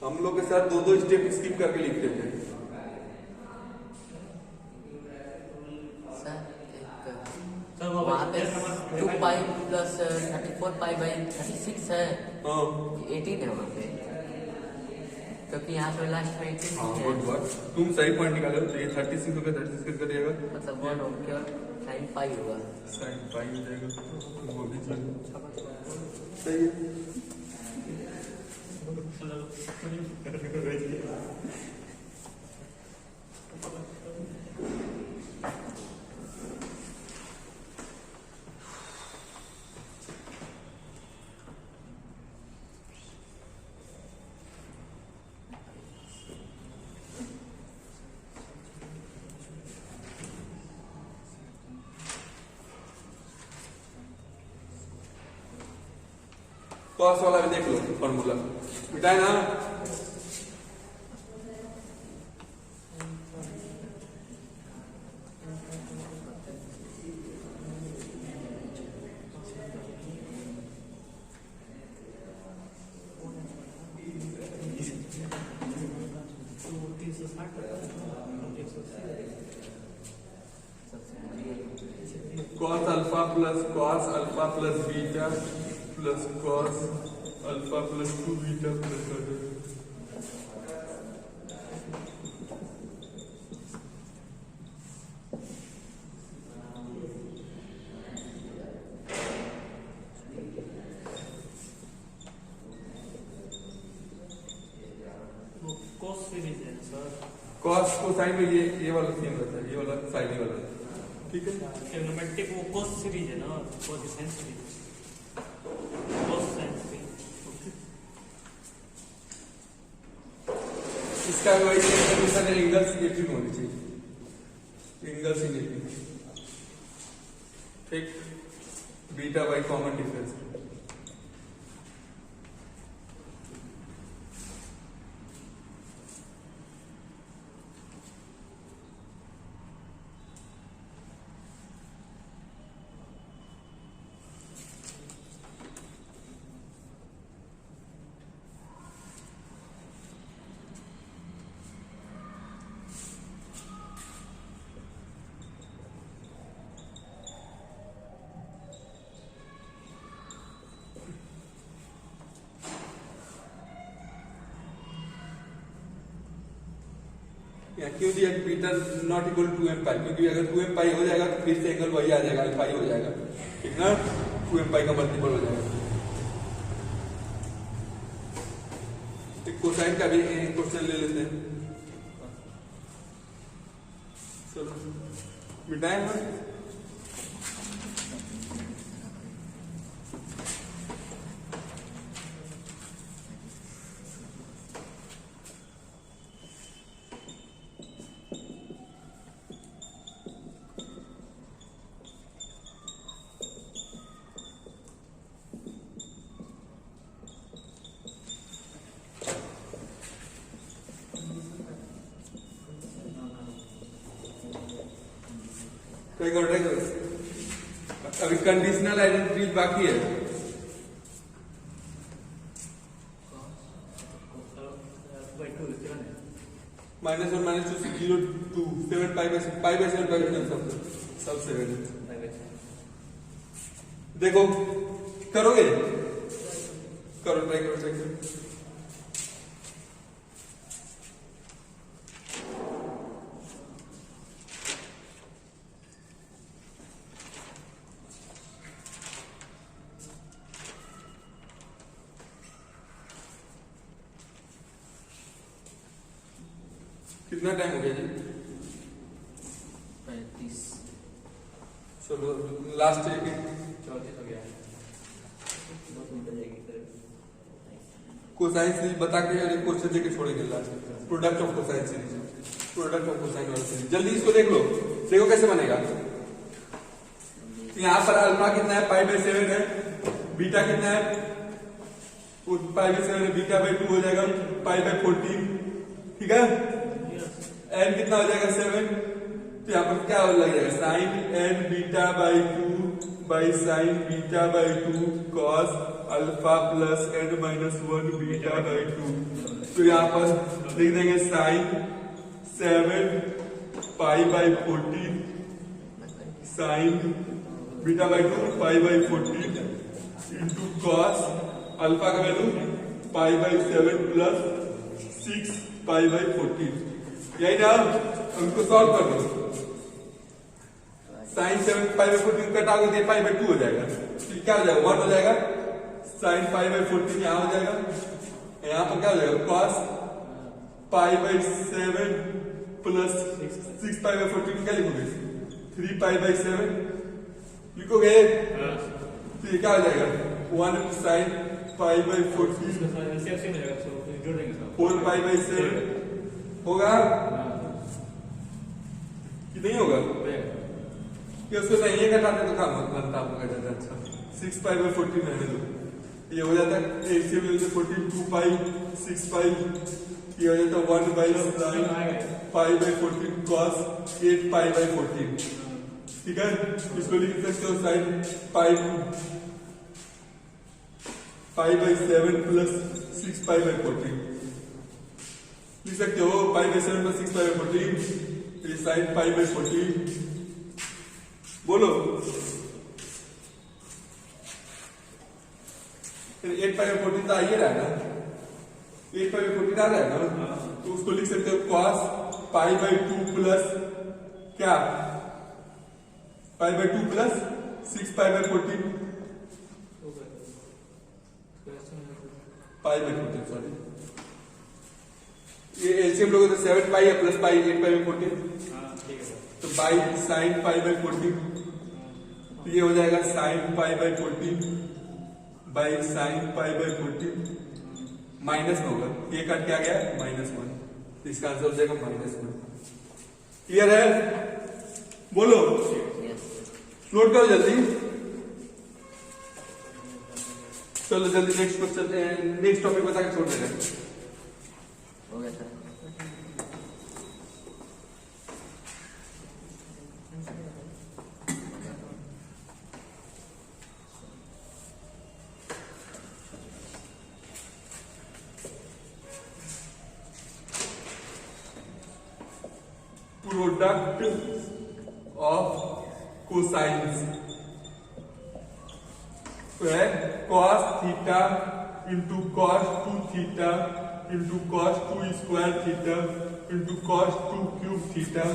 [SPEAKER 1] हम लोग के साथ 2-2 स्टेप स्किप करके लिखते थे।
[SPEAKER 3] वहाँ पे 2 पाई प्लस 34 पाई बाई 36 है,
[SPEAKER 1] हाँ
[SPEAKER 3] 18 है वहाँ पे, क्योंकि यहाँ पे लास्ट में 18
[SPEAKER 1] हाँ
[SPEAKER 3] है।
[SPEAKER 1] बहुत बार तुम सही पॉइंट निकालो, तो ये 36 हो गया, 36 कर करिएगा
[SPEAKER 3] मतलब 1 हो गया, साइन पाई होगा।
[SPEAKER 1] साइन पाई हो जाएगा, वो भी सही है। कॉस वाला भी देख लो फॉर्मूला बेटा है ना। cos alpha plus beta plus cos alpha plus 2 beta plus
[SPEAKER 2] cos series है सर।
[SPEAKER 1] कॉस कोसाइन में ये वाला सेम रहता है, ये वाला साइन वाला, ठीक है।
[SPEAKER 2] ट्रिग्नोमेट्रिक वो cos सीरीज है ना, कोसाइन सीरीज, कोसाइन सीरीज।
[SPEAKER 1] इसका वही कंडीशन है, एंगल्स नेगेटिव होनी चाहिए, एंगल्स ही नेगेटिव, ठीक। बीटा बाई कॉमन डिफरेंस, क्यों दिया beta not equal to M pi, क्योंकि अगर 2m पाई हो जाएगा तो फिर से एंगल वही आ जाएगा, अल्फा हो जाएगा, ठीक ना। 2m पाई का मल्टीपल हो जाएगा। कोसाइन का भी क्वेश्चन ले लेते हैं, चलो मिटाएं हम। ट्राई करो। अभी कंडीशनल आइडेंटिटी बाकी है। -1 -2 0 2 7 पाई बाई 7 सब 7 देखो, करोगे, करो, ट्राई करो। कितना टाइम हो गया जी?
[SPEAKER 3] 35।
[SPEAKER 1] चलो लास्ट एक
[SPEAKER 3] 34 हो गया, 2 मिनट जाएगी सर।
[SPEAKER 1] कोसाइन सीरीज बता के और एक क्वेश्चन देके छोड़ेंगे last, product of cosine series, product of cosine वाला सीरीज। जल्दी इसको देख लो, देखो कैसे बनेगा। यहाँ पर अल्फा कितना है, पाई बाई 7 है, बीटा कितना है, पाई बाई 7 है, बीटा बाई 2 हो जाएगा, पाई बाई 14, ठीक है। एन कितना हो जाएगा 7, तो यहाँ पर क्या लग जाएगा, sine N beta by 2 by sine beta by 2 cos alpha plus N minus 1 beta by 2। तो यहाँ पर लिख देंगे sine 7 pi by 14 sine beta by 2 pi by 14 into cos alpha का value pi by 7 plus 6 pi by 14। यही ना, उनको solve कर दो। साइन 7 पाई बाई 14 कटाओगे तो पाई बाई 2 हो जाएगा, तो क्या हो जाएगा 1 हो जाएगा। साइन पाई बाई 14 यहाँ हो जाएगा, यहाँ पर क्या हो जाएगा cos pi by 7 plus 6 pi by 14 क्या लिखोगे 3 पाई बाई 7 लिखोगे, तो ये क्या हो जाएगा 1 sine pi by 14 4 pi by 7 होगा कि नहीं होगा? कि उसको नहीं ये घटाते तो काम बनता आप लोग जाता। अच्छा 6 पाई बाई 14 रहने दो, ये हो जाता है 8 से 14 2 पाई 6 पाई, ये हो जाता 1 by 9 pi by 14 cos 8 pi by 14, ठीक है। इसको लिख सकते हो sign pi by 7 plus 6 pi by 14 लिख सकते हो, पाई बाई 7 प्लस 6 पाई बाई 14, ये साइन पाई बाई 14 बोलो। फिर 8 पाई बाई 14 तो आ ही रहा है ना, 8 पाई बाई 14 आ रहा है ना, तो उसको लिख सकते हो कॉस पाई बाई 2 प्लस क्या pi by 2 plus 6 pi by 14 pi by 14 sorry ये एलसीएम लोगे तो 7 पाई है प्लस पाई 8 पाई बाई 14,
[SPEAKER 2] हाँ ठीक है।
[SPEAKER 1] तो बाई साइन पाई बाई 14, तो ये हो जाएगा sign pi by 14 by sine pi by 14 minus में होगा, ये कट क्या गया -1, तो इसका आंसर हो जाएगा -1। क्लियर है? बोलो, नोट करो जल्दी। चलो जल्दी नेक्स्ट क्वेश्चन, नेक्स्ट टॉपिक बता के छोड़ देना।
[SPEAKER 3] हो गया सर।
[SPEAKER 1] प्रोडक्ट ऑफ कोसाइंस तो है cos theta into cos 2 theta into cos 2 square theta into cos 2 cube theta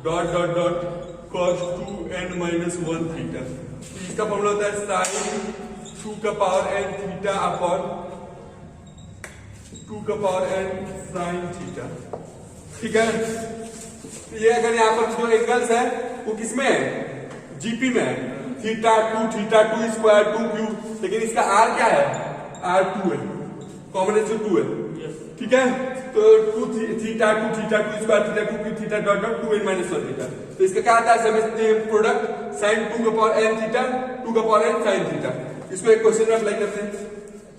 [SPEAKER 1] dot dot dot cos 2n minus 1 theta. तो इसका फॉर्मूला होता है साइन 2 का पावर n थीटा अपॉन 2 का पावर n साइन थीटा। ठीक है, ये अगर यहाँ पर जो एंगल्स है वो किसमें है, जीपी में है, थीटा 2 स्क्वायर 2 क्यूब, लेकिन इसका आर क्या है, R2 है, कॉम्बिनेशन 2 है। ठीक है, तो 2 theta 2 square theta 2 cube theta dot dot 2n minus 1 theta. तो इसका क्या आता है प्रोडक्ट साइन 2 का पावर n थीटा 2 का पावर n साइन थीटा। इसको एक क्वेश्चन में अप्लाई करते हैं।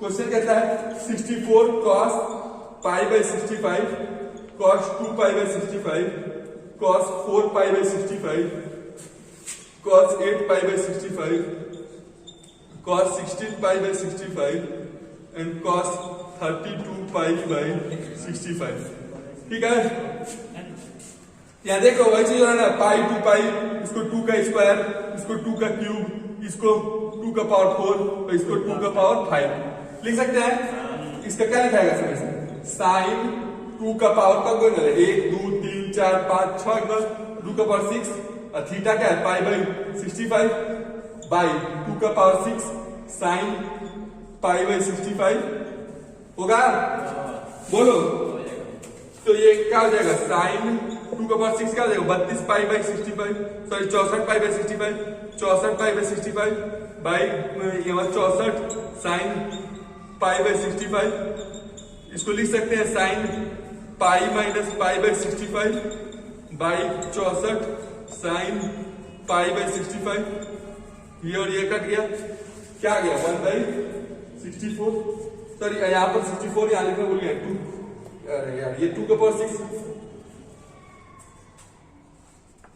[SPEAKER 1] क्वेश्चन कहता है 64 cos pi by 65 cos 2 pi by 65 cos 4 pi by 65 cos 8 pi by 65 cos 16 pi by 65 and cos 32 pi by 65। ठीक है, यहाँ देखो वही चीज हो रहा है ना, पाई 2 पाई, इसको 2 का स्क्वायर, इसको 2 का क्यूब, इसको 2 का पावर 4 और इसको 2 का पावर 5 लिख सकते हैं। इसका क्या लिखाएगा सर, साइन 2 का पावर का कोई नहीं, 1 2 3 4 5 6 2 का पावर 6 और थीटा क्या है पाई बाई 65 बाई 2 का पावर 6 साइन पाई बाई 65 होगा, बोलो। तो ये क्या हो जाएगा, साइन 2 का पावर 6 क्या हो जाएगा 32 pi by 65, sorry 64 pi by 65, 64 pi by 65 by यहाँ 64 साइन पाई बाई 65। इसको लिख सकते हैं sine pi minus pi by 65 by 64 sign pi by 65। ये और ये कट गया, क्या आ गया 1 बाई 64, सॉरी यहाँ पर 64 यहाँ लिखना भूल गया 2, अरे यार ये 2 का पावर 6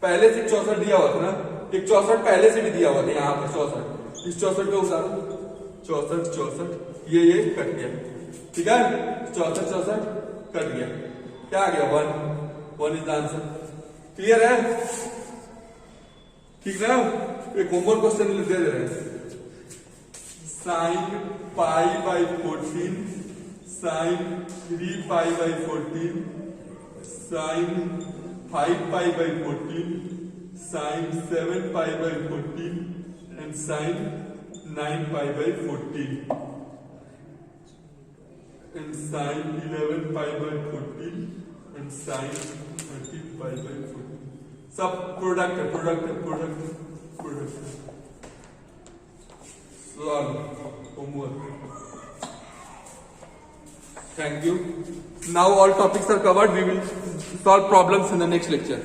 [SPEAKER 1] पहले से 64 दिया हुआ था ना, एक 64 पहले से भी दिया हुआ था यहाँ पर 64, इस 64 का उतारो 64 ये कट गया। ठीक है, 64 कट गया, क्या आ गया 1 इज द आंसर। क्लियर है, ठीक ना। एक होमवर्क क्वेश्चन दे रहे हैं, sine pi by 14 sine 3 pi by 14 sine 5 pi by 14 sine 7 pi by 14 and sine 9 pi by 14 and sin 11 pi by 14 and sin 13 pi by 14 सब प्रोडक्ट है। Solve homework. Thank you. Now all topics are covered. We will solve problems in the next lecture.